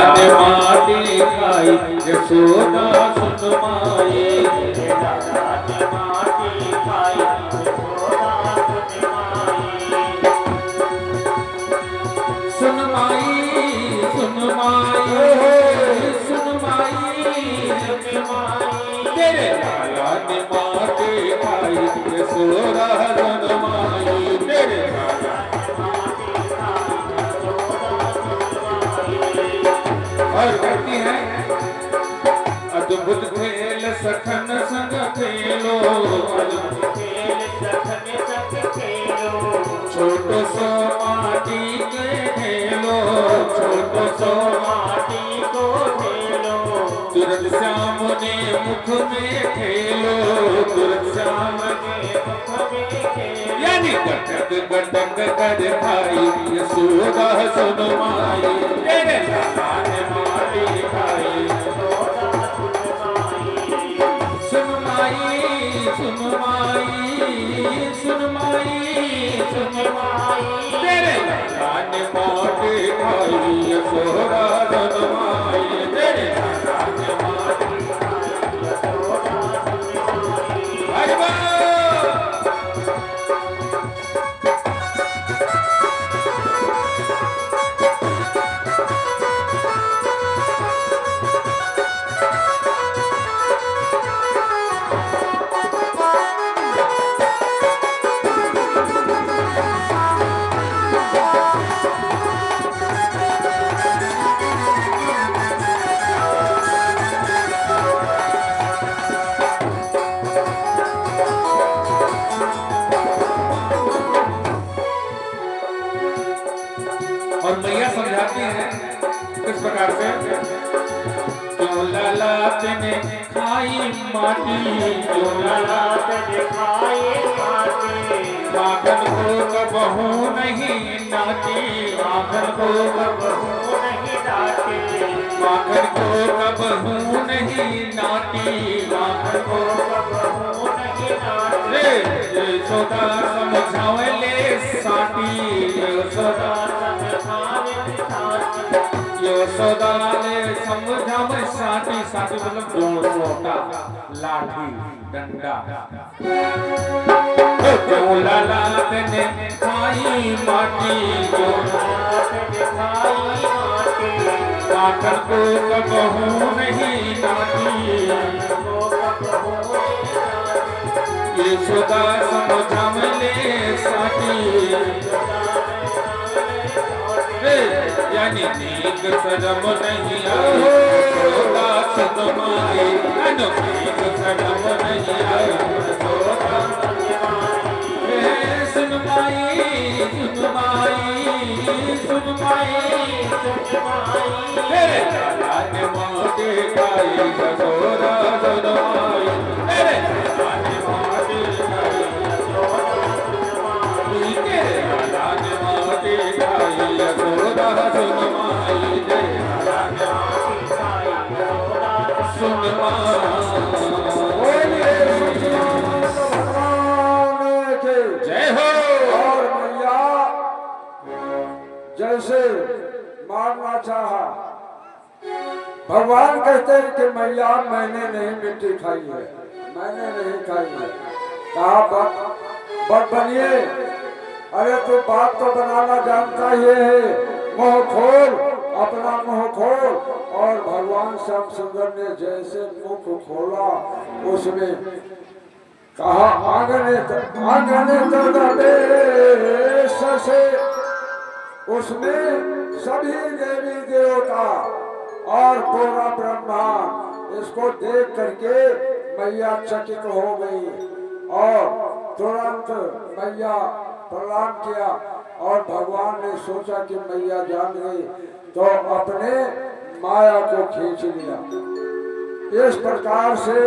माटी खाई यशोदा सुन माई, माटी खाई यशोदा सुन माई, सुन माई, सुन माई, सुन माई, तेरे लाला ने माटी खाई यशोदा सुन माई, तेरे लाला और कहती है अद्भुत खेल सखन संग खेलो, अद्भुत खेल सखन संग खेलो, छोटो सो माटी के खेलो, छोटो सो माटी को खेलो, तुरंत श्याम ने मुख में खेलो, तुरंत श्याम ने मुख में खेलो, यानी गटक गटक कर खाई यशोदा सुन माई, तेरे लाला ने माटी खाई यशोदा सुन माई, सुन माई, सुन माई, सुन माई, तेरे लाला ने माटी खाई यशोदा सुन माई, तेरे लाला ने माटी खाई यशोदा सुन माई। अरे वाह! और मैया समझाती है किस प्रकार से, क्यों लालात ने खाई माटी, क्यों लालात ने खाई माटी, माखन को कबहू नहीं नाटी, माखन को कबहू नहीं नाटी, माखन को कबहू नहीं नाटी, माखन को कबहू नहीं नाटी, यशोदा समझावे ले साटी, यशोदा यशोदा ने समझावे साटी, साटी मतलब जोड़ सोटा लाठी डंडा, क्यों लालात ने खाई माटी, क्यों लालात ने खाई माटी, माखन को कबहू नहीं नाटी, यशोदा समझावे ले साटी, यानी नीक शरम नहीं आई यशोदा सुन माई, नीक शरम नहीं आई यशोदा सुन माई, सुन माई, सुन माई, सुन माई, तेरे लाला ने माटी खाई यशोदा सुन माई, तेरे लाला ने माटी खाई यशोदा सुन माई, तेरे लाला ने माटी खाई यशोदा सुन माई, तेरे लाला ने माटी खाई यशोदा सुन माई। जय हो। और मैया जैसे मारना चाहा, भगवान कहते हैं कि मैया मैंने नहीं मिट्टी खाई है, मैंने नहीं खाई है, कहा बट बनिए, अरे तो बात तो बनाना जानता ये है, मुंह खोल, अपना मुंह खोल। और भगवान श्याम सुंदर ने जैसे मुख खोला उसमें कहा आंगने से उसमें सभी देवी देवता और पूरा ब्रह्मांड इसको देख करके मैया चकित हो गई और तुरंत मैया प्रणाम किया। और भगवान ने सोचा कि मैया जान गई तो अपने माया को खींच लिया। इस प्रकार से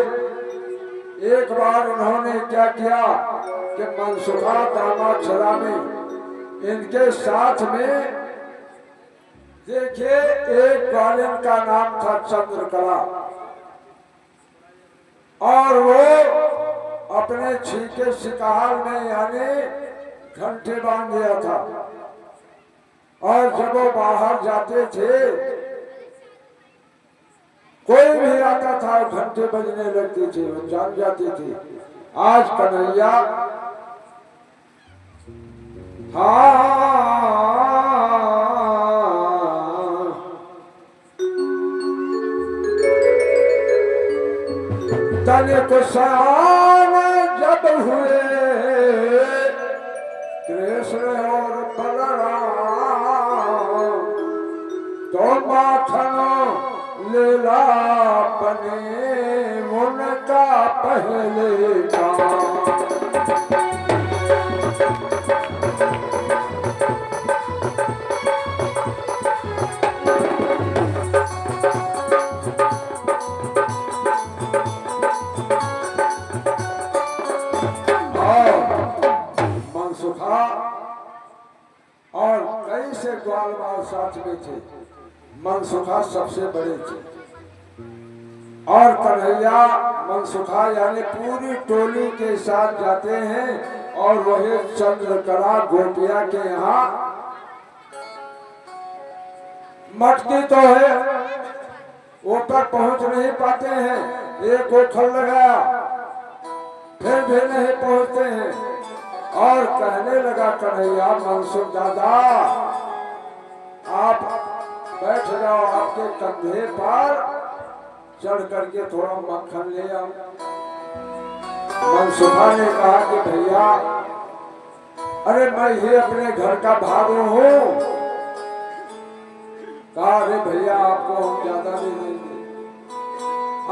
एक बार उन्होंने क्या किया कि मनसुखा दामाक्षरा में इनके साथ में देखिए एक ग्वालिन का नाम था चंद्रकला, और वो अपने छीके शिकार में यानी घंटे बांध दिया था। और जब वो बाहर जाते थे लगाओ घंटे बजने लगती थी, वो जान जाती थी। आज कन्हैया हाँ तनिक सयान जब हुए कृष्ण और बलराम, तो माखन लीला बने उनका पहले काम। मनसुखा और कई से ग्वाल बाल साथ में थे, मनसुखा सबसे बड़े थे। और कन्हैया मनसुखा यानी पूरी टोली के साथ जाते हैं और वही चंद्रकला गोपिया के यहाँ मटकी तो है, ऊपर पहुंच नहीं पाते हैं। एक ओखल लगाया फिर भी नहीं पहुंचते हैं और कहने लगा कन्हैया मनसुख दादा आप बैठ जाओ, आपके कंधे पर चढ़ करके थोड़ा मक्खन ले आओ। मनसुखा ने कहा कि भैया अरे मैं ही अपने घर का भागू हूँ। कहा अरे भैया आपको हम ज्यादा दे देंगे,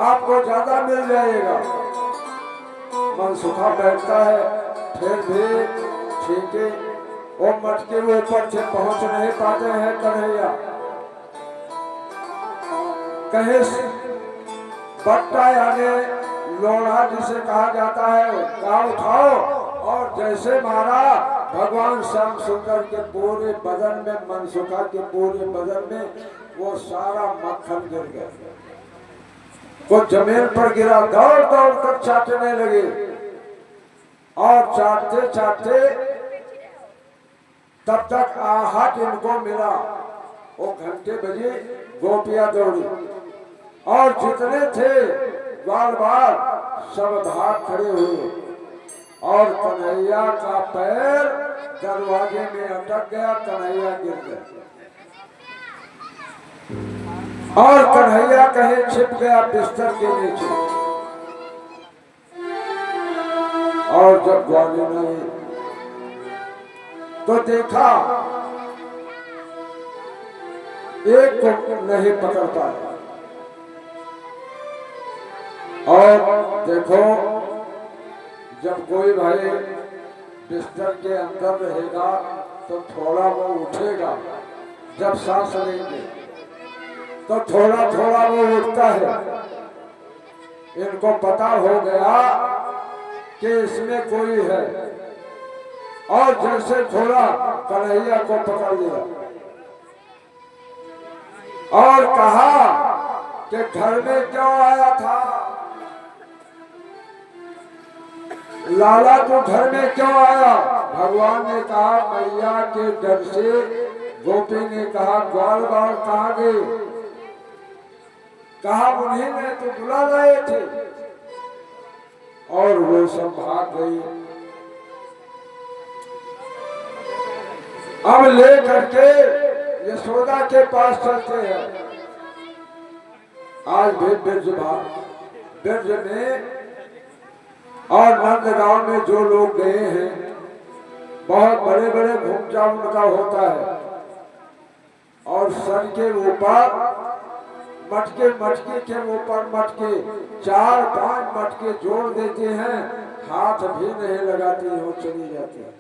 आपको ज्यादा मिल जाएगा। मनसुखा बैठता है फिर भी ठीक है, वो मटके ऊपर से पहुंच नहीं पाते हैं कन्हैया। कहे बट्टा यानी लोढ़ा जिसे कहा जाता है का उठाओ और जैसे मारा भगवान श्याम सुंदर के पूरे बदन में, मनसुखा के पूरे बदन में वो सारा मक्खन गिर गया। वो जमीन पर गिरा, दौड़ दौड़ कर चाटने लगे और चाटते चाटते तब तक आहट इनको मिला। वो घंटे बजे गोपियां दौड़ी और जितने थे ग्वाल बाल सब भाग खड़े हुए और कन्हैया का पैर दरवाजे में अटक गया, कन्हैया गिर गया और कन्हैया कहीं छिप गया बिस्तर के नीचे। और जब ग्वाली नहीं तो देखा एक को नहीं पकड़ पाया। और देखो जब कोई भाई बिस्तर के अंदर रहेगा तो थोड़ा वो उठेगा, जब सांस लेंगे तो थोड़ा थोड़ा वो उठता है। इनको पता हो गया कि इसमें कोई है और जैसे थोड़ा कन्हैया को पकड़ लिया और कहा कि घर में क्यों आया था लाला, तो घर में क्यों आया? भगवान ने कहा मैया के डर से। गोपी ने कहा ग्वाल बाल कहाँ गए? कहा उन्हीं ने तो बुला लाए थे और वो सब भाग गई। अब ले करके यशोदा के पास चलते हैं। आज भी बिरज में और नंदगांव में जो लोग गए हैं बहुत बड़े बड़े घूमचा उनका होता है और सर के ऊपर मटके, मटके के ऊपर मटके 4-5 मटके जोड़ देते हैं, हाथ भी नहीं लगाती हो चली जाती है।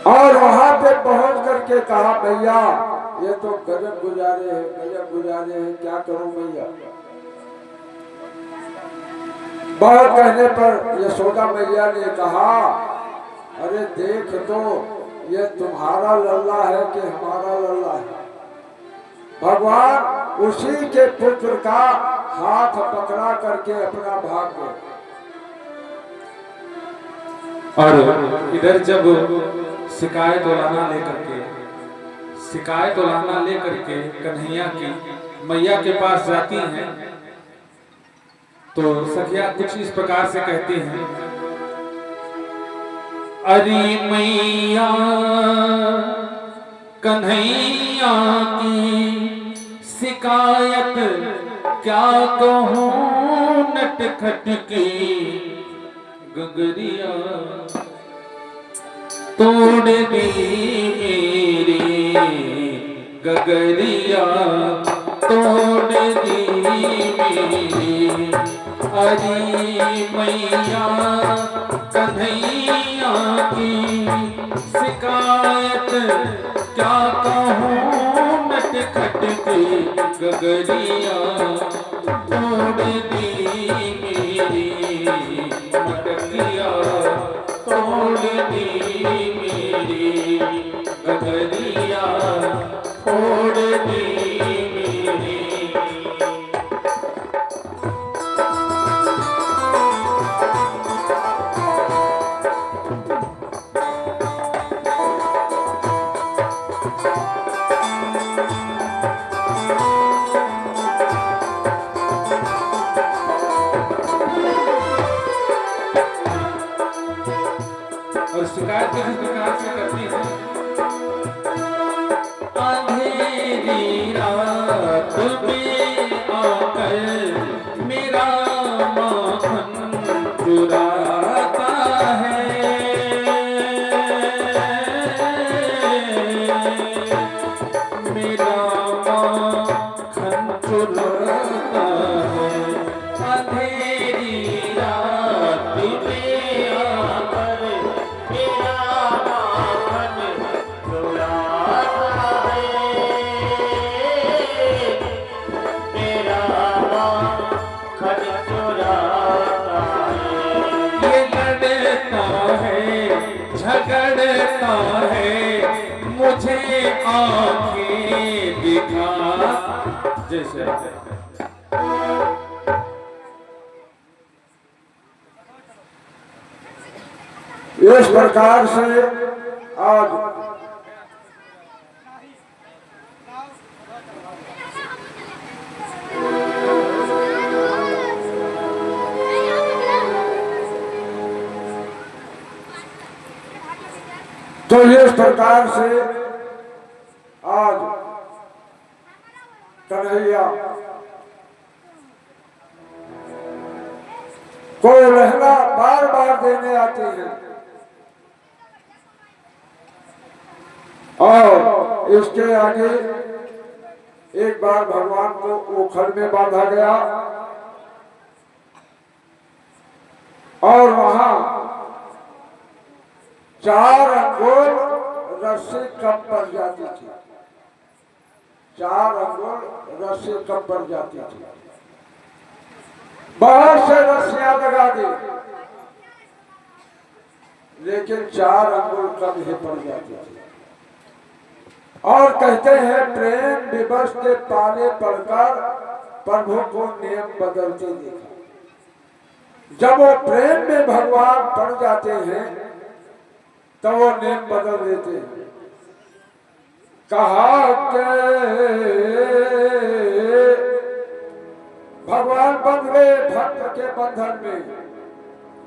और वहां पे पहुंच करके कहा भैया ये तो गजब गुजारे हैं, गजब गुजारे हैं, क्या करूं भैया। बहुत कहने पर यशोदा मैया ने कहा अरे देख तो ये तुम्हारा लल्ला है कि हमारा लल्ला है। भगवान उसी के पुत्र का हाथ पकड़ा करके अपना भाग गए। और इधर जब शिकायत लाना लेकर के शिकायत उलाहना लेकर के कन्हैया की मैया के पास जाती हैं तो सखिया कुछ इस प्रकार से कहती हैं। अरे मैया कन्हैया की शिकायत क्या कहूँ नटखट की गगरिया तोड़ दी मेरी गगरिया तोड़ दी मेरी। अरे मैया कन्हैया की शिकायत क्या कहूँ नटखट की गगरिया तोड़ दी मेरी मटकिया तोड़ दी मेरी गगरिया तोड़ दी मेरी। और शिकायत किस प्रकार से करती है। अंधेरी रात में आकर मेरा माखन चुराता है। मेरा माखन चुराता है। अंधेरी रात में आकर झगड़ता है मुझे आंखें दिखा जैसे। इस प्रकार से आज तो इस प्रकार से आज कन्हैया को लहंगा बार बार देने आती है और इसके आगे एक बार भगवान को ओखल में बांधा गया और वहां 4 अंगुल रस्सी कम पड़ जाती थी। 4 अंगुल रस्सी कम पड़ जाती थी। बहुत से रस्सियां लगा दी लेकिन 4 अंगुल कम ही पड़ जाती थी। और कहते हैं प्रेम विवश के पाले पड़कर प्रभु को नियम बदलते देखा। जब वो प्रेम में भगवान पड़ जाते हैं तो वो नियम बदल देते हैं। कहा के भगवान बंध गए भक्त के बंधन में।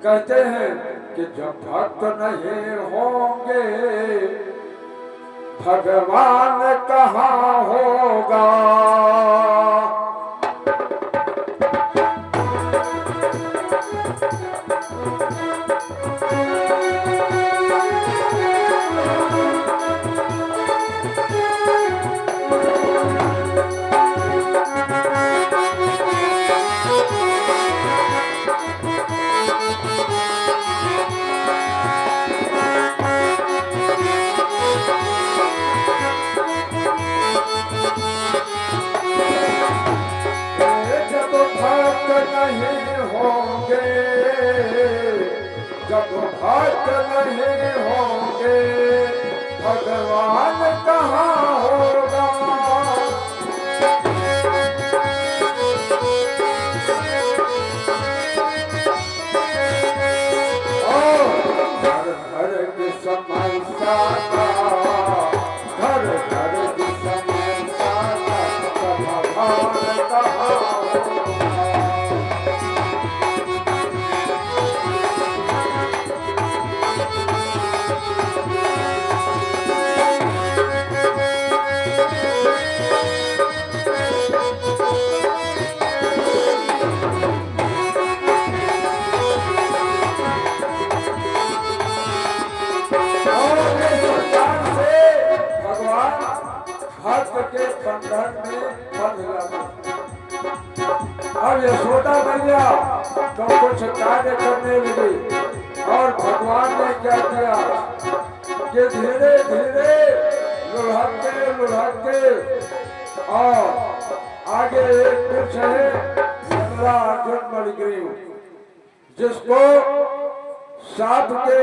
कहते हैं कि जब भक्त नहीं होंगे भगवान कहाँ होगा। जब भक्त नहीं होंगे भगवान कहाँ होगा। घर घर की समस्या का घर घर हक के बंधन में बंध जाता। अब यशोदा मैया तो कुछ कार्य करने लगी और भगवान ने क्या किया कि धीरे धीरे लुढ़क के और आगे एक वृक्ष है अर्जुन मणिग्रीव, जिसको साप के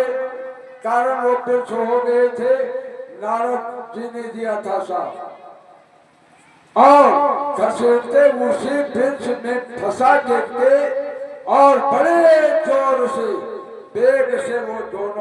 कारण वो वृक्ष हो गए थे, नारद जी ने दिया था साप, और घसीटते उसी वृक्ष में फंसा के और बड़े जोर से वेग से वो दोनों